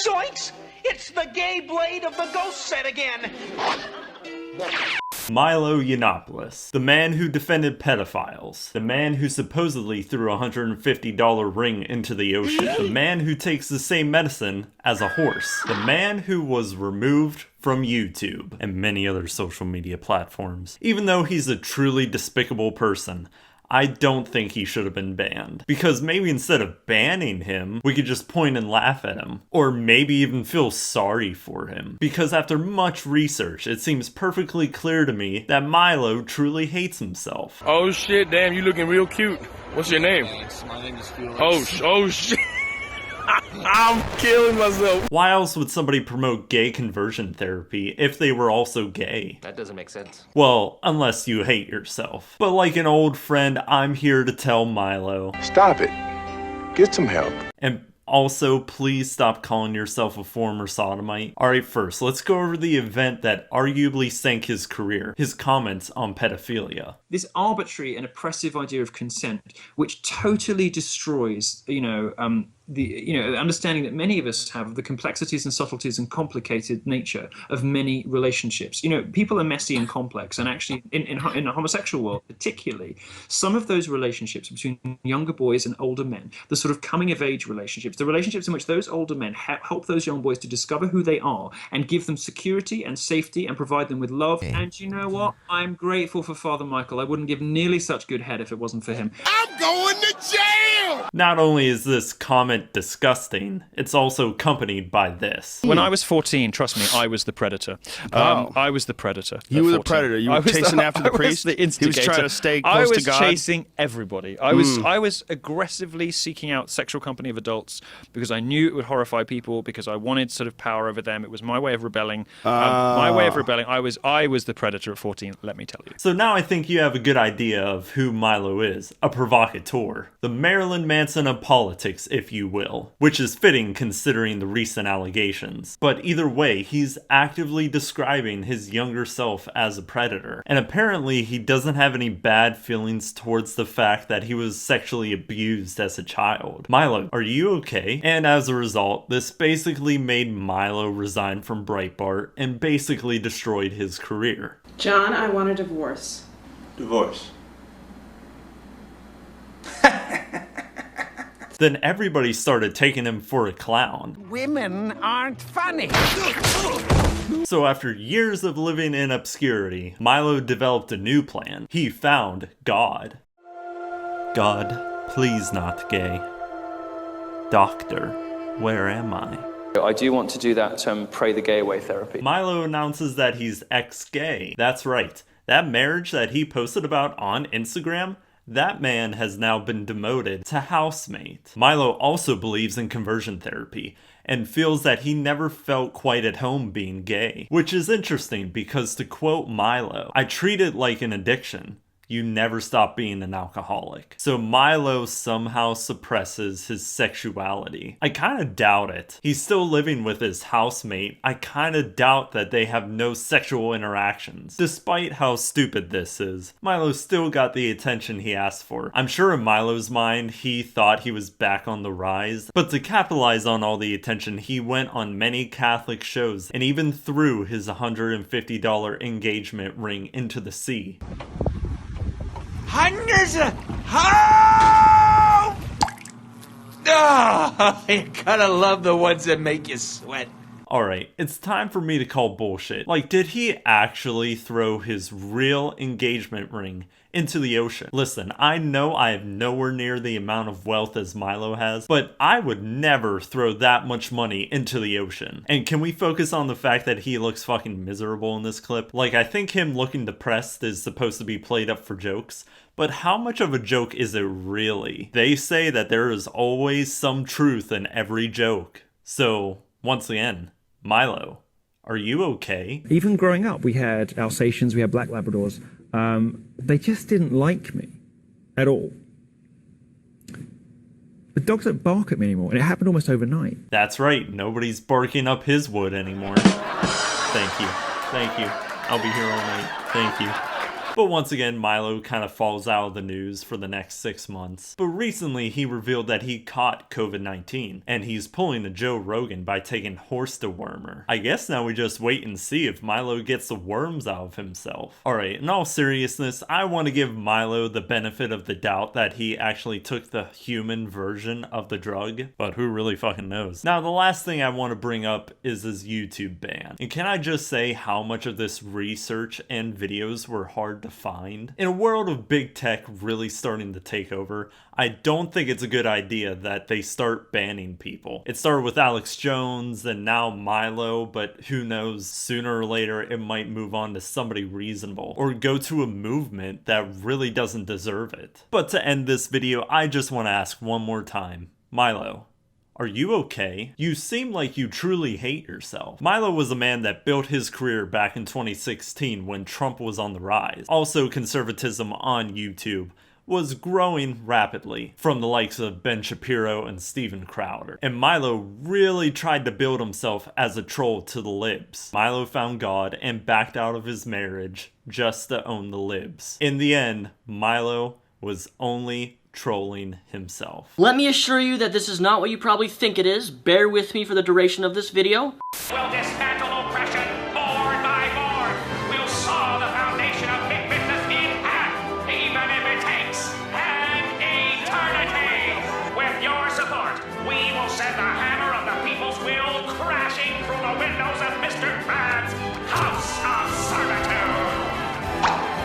Zoinks! It's the gay blade of the ghost set again! Milo Yiannopoulous, the man who defended pedophiles, the man who supposedly threw a $150 ring into the ocean, the man who takes the same medicine as a horse, the man who was removed from YouTube and many other social media platforms. Even though he's a truly despicable person, I don't think he should have been banned. Because maybe instead of banning him, we could just point and laugh at him. Or maybe even feel sorry for him. Because after much research, it seems perfectly clear to me that Milo truly hates himself. Oh shit, damn, you looking real cute. What's your name? Felix. My name is Felix. Oh shit. I'm killing myself. Why else would somebody promote gay conversion therapy if they were also gay? That doesn't make sense. Well, unless you hate yourself. But like an old friend, I'm here to tell Milo. Stop it. Get some help. And also, please stop calling yourself a former sodomite. Alright, first, let's go over the event that arguably sank his career. His comments on pedophilia. This arbitrary and oppressive idea of consent, which totally destroys, the understanding that many of us have of the complexities and subtleties and complicated nature of many relationships. People are messy and complex, and actually in the homosexual world particularly, some of those relationships between younger boys and older men, the sort of coming of age relationships, the relationships in which those older men help those young boys to discover who they are and give them security and safety and provide them with love. And you know what? I'm grateful for Father Michael. I wouldn't give nearly such good head if it wasn't for him. I'm going to jail! Not only is this comment disgusting, it's also accompanied by this. When I was 14, trust me, I was the predator. I was the predator. You were the predator. You were chasing after the priest. The instigator. He was trying to stay close to God. I was chasing everybody. I was aggressively seeking out sexual company of adults because I knew it would horrify people, because I wanted sort of power over them. It was my way of rebelling. My way of rebelling. I was the predator at 14, let me tell you. So now I think you have a good idea of who Milo is. A provocateur. The Marilyn Manson of politics, if you will. Which is fitting considering the recent allegations. But either way, he's actively describing his younger self as a predator. And apparently he doesn't have any bad feelings towards the fact that he was sexually abused as a child. Milo, are you okay? And as a result, this basically made Milo resign from Breitbart and basically destroyed his career. John, I want a divorce. Divorce. Then everybody started taking him for a clown. Women aren't funny. So after years of living in obscurity, Milo developed a new plan. He found God. God, please not gay. Doctor, where am I? I do want to do that pray the gay away therapy. Milo announces that he's ex-gay. That's right. That marriage that he posted about on Instagram, that man has now been demoted to housemate. Milo also believes in conversion therapy and feels that he never felt quite at home being gay. Which is interesting because, to quote Milo, I treat it like an addiction. You never stop being an alcoholic. So Milo somehow suppresses his sexuality. I kinda doubt it. He's still living with his housemate. I kinda doubt that they have no sexual interactions. Despite how stupid this is, Milo still got the attention he asked for. I'm sure in Milo's mind, he thought he was back on the rise. But to capitalize on all the attention, he went on many Catholic shows and even threw his $150 engagement ring into the sea. Hundreds of... Oh! Oh, you gotta love the ones that make you sweat. Alright, it's time for me to call bullshit. Like, did he actually throw his real engagement ring into the ocean? Listen, I know I have nowhere near the amount of wealth as Milo has, but I would never throw that much money into the ocean. And can we focus on the fact that he looks fucking miserable in this clip? Like, I think him looking depressed is supposed to be played up for jokes, but how much of a joke is it really? They say that there is always some truth in every joke. So, once again, Milo, are you okay? Even growing up, we had Alsatians, we had Black Labradors. They just didn't like me at all. The dogs don't bark at me anymore, and it happened almost overnight. That's right, nobody's barking up his wood anymore. Thank you. Thank you. I'll be here all night. Thank you. But once again, Milo kind of falls out of the news for the next 6 months. But recently he revealed that he caught COVID-19, and he's pulling a Joe Rogan by taking horse dewormer. I guess now we just wait and see if Milo gets the worms out of himself. Alright, in all seriousness, I want to give Milo the benefit of the doubt that he actually took the human version of the drug, but who really fucking knows. Now, the last thing I want to bring up is his YouTube ban. And can I just say how much of this research and videos were hard to find? In a world of big tech really starting to take over, I don't think it's a good idea that they start banning people. It started with Alex Jones and now Milo, but who knows, sooner or later it might move on to somebody reasonable or go to a movement that really doesn't deserve it. But to end this video, I just want to ask one more time, Milo, are you okay? You seem like you truly hate yourself. Milo was a man that built his career back in 2016 when Trump was on the rise. Also, conservatism on YouTube was growing rapidly from the likes of Ben Shapiro and Steven Crowder. And Milo really tried to build himself as a troll to the libs. Milo found God and backed out of his marriage just to own the libs. In the end, Milo was only trolling himself. Let me assure you that this is not what you probably think it is. Bear with me for the duration of this video. Well, dispatch